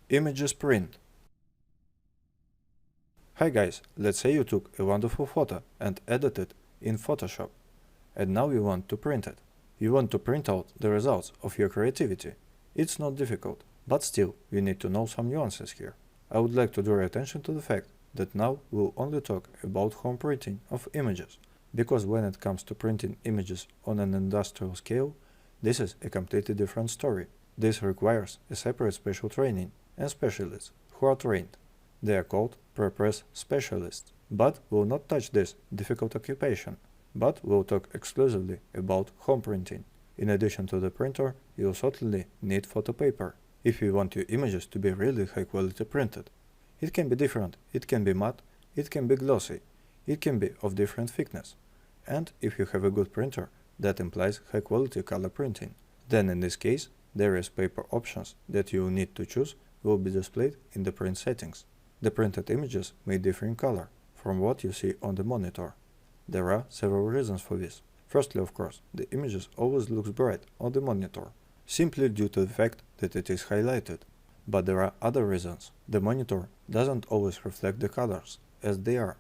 Images print. Hi guys, let's say you took a wonderful photo and edited it in Photoshop, and now you want to print it. You want to print out the results of your creativity. It's not difficult, but still you need to know some nuances here. I would like to draw your attention to the fact that now we'll only talk about home printing of images, because when it comes to printing images on an industrial scale, this is a completely different story. This requires a separate special training and specialists who are trained. They are called prepress specialists, but we'll not touch this difficult occupation, but we'll talk exclusively about home printing. In addition to the printer, you'll certainly need photo paper, if you want your images to be really high quality printed. It can be different, it can be matte, it can be glossy, it can be of different thickness. And if you have a good printer, that implies high quality color printing. Then in this case, various paper options that you will need to choose will be displayed in the print settings. The printed images may differ in color from what you see on the monitor. There are several reasons for this. Firstly, of course, the images always looks bright on the monitor, simply due to the fact that it is highlighted. But there are other reasons. The monitor doesn't always reflect the colors as they are,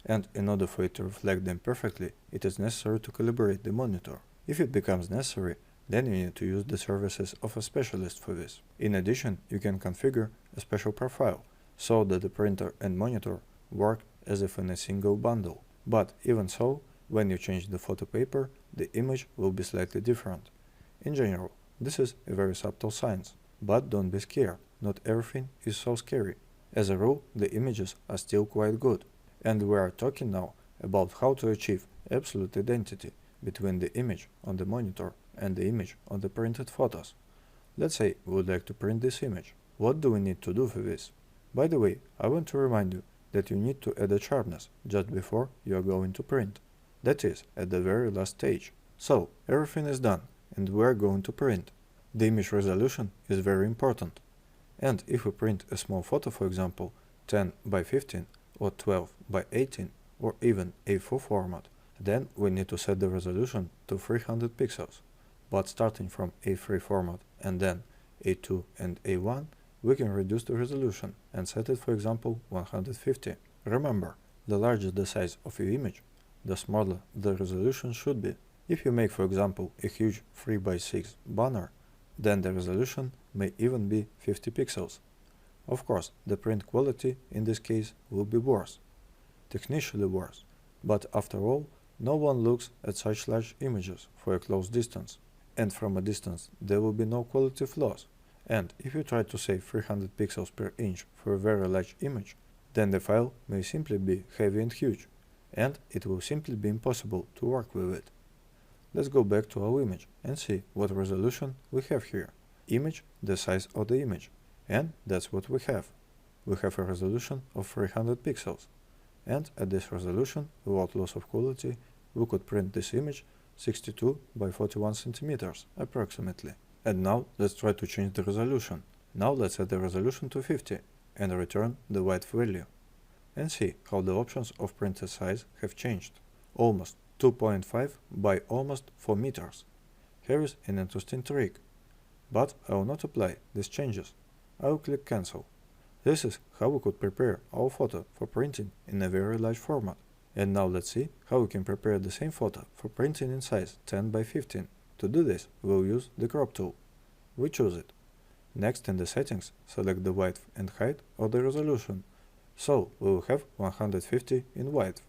and in order for it to reflect them perfectly, it is necessary to calibrate the monitor. If it becomes necessary, then you need to use the services of a specialist for this. In addition, you can configure a special profile, so that the printer and monitor work as if in a single bundle. But even so, when you change the photo paper, the image will be slightly different. In general, this is a very subtle science, but don't be scared, not everything is so scary. As a rule, the images are still quite good, and we are talking now about how to achieve absolute identity between the image on the monitor and the image on the printed photos. Let's say we would like to print this image. What do we need to do for this? By the way, I want to remind you that you need to add a sharpness just before you are going to print. That is, at the very last stage. So, everything is done, and we are going to print. The image resolution is very important. And if we print a small photo, for example, 10 by 15 or 12 by 18 or even A4 format, then we need to set the resolution to 300 pixels. But starting from A3 format and then A2 and A1, we can reduce the resolution and set it, for example, 150. Remember, the larger the size of your image, the smaller the resolution should be. If you make, for example, a huge 3 by 6 banner, then the resolution may even be 50 pixels. Of course, the print quality in this case will be worse, technically worse, but after all, no one looks at such large images for a close distance, and from a distance there will be no quality flaws. And if you try to save 300 pixels per inch for a very large image, then the file may simply be heavy and huge, and it will simply be impossible to work with it. Let's go back to our image and see what resolution we have here. Image, the size of the image, and that's what we have. We have a resolution of 300 pixels, and at this resolution, without loss of quality, we could print this image 62 by 41 centimeters approximately. And now let's try to change the resolution. Now let's set the resolution to 50 and return the width value. And see how the options of printed size have changed. Almost 2.5 by almost 4 meters. Here is an interesting trick. But I will not apply these changes. I will click cancel. This is how we could prepare our photo for printing in a very large format. And now let's see how we can prepare the same photo for printing in size 10 by 15. To do this, we'll use the crop tool. We choose it. Next in the settings, select the width and height of the resolution. So we will have 150 in width,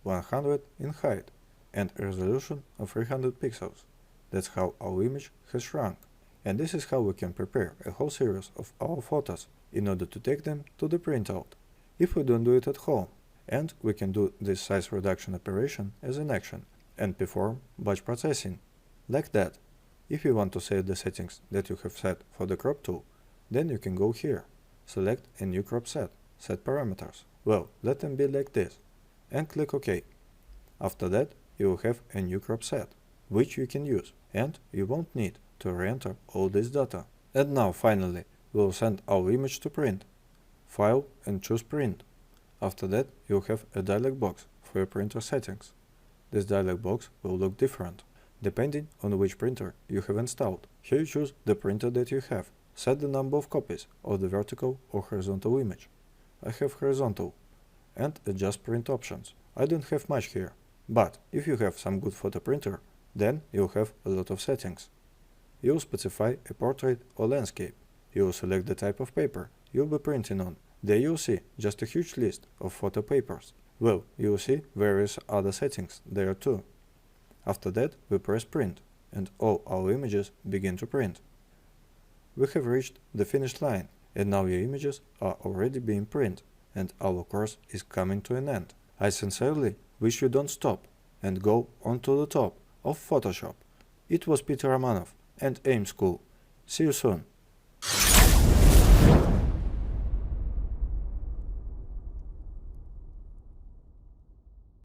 100 in height, and a resolution of 300 pixels. That's how our image has shrunk. And this is how we can prepare a whole series of our photos in order to take them to the printout. If we don't do it at home, and we can do this size reduction operation as an action and perform batch processing. Like that. If you want to save the settings that you have set for the crop tool, then you can go here, select a new crop set parameters. Well, let them be like this, and click OK. After that, you will have a new crop set, which you can use, and you won't need to re-enter all this data. And now finally, we will send our image to print. File and choose print. After that, you'll have a dialog box for your printer settings. This dialog box will look different, depending on which printer you have installed. Here you choose the printer that you have, Set the number of copies of the vertical or horizontal image. I have horizontal, and adjust print options. I don't have much here, but if you have some good photo printer, then you'll have a lot of settings. You'll specify a portrait or landscape. You'll select the type of paper you'll be printing on. There you'll see just a huge list of photo papers. Well, you'll see various other settings there too. After that, we press print, and all our images begin to print. We have reached the finish line, and now your images are already being printed, and our course is coming to an end. I sincerely wish you don't stop and go on to the top of Photoshop. It was Peter Romanov and AIM School. See you soon.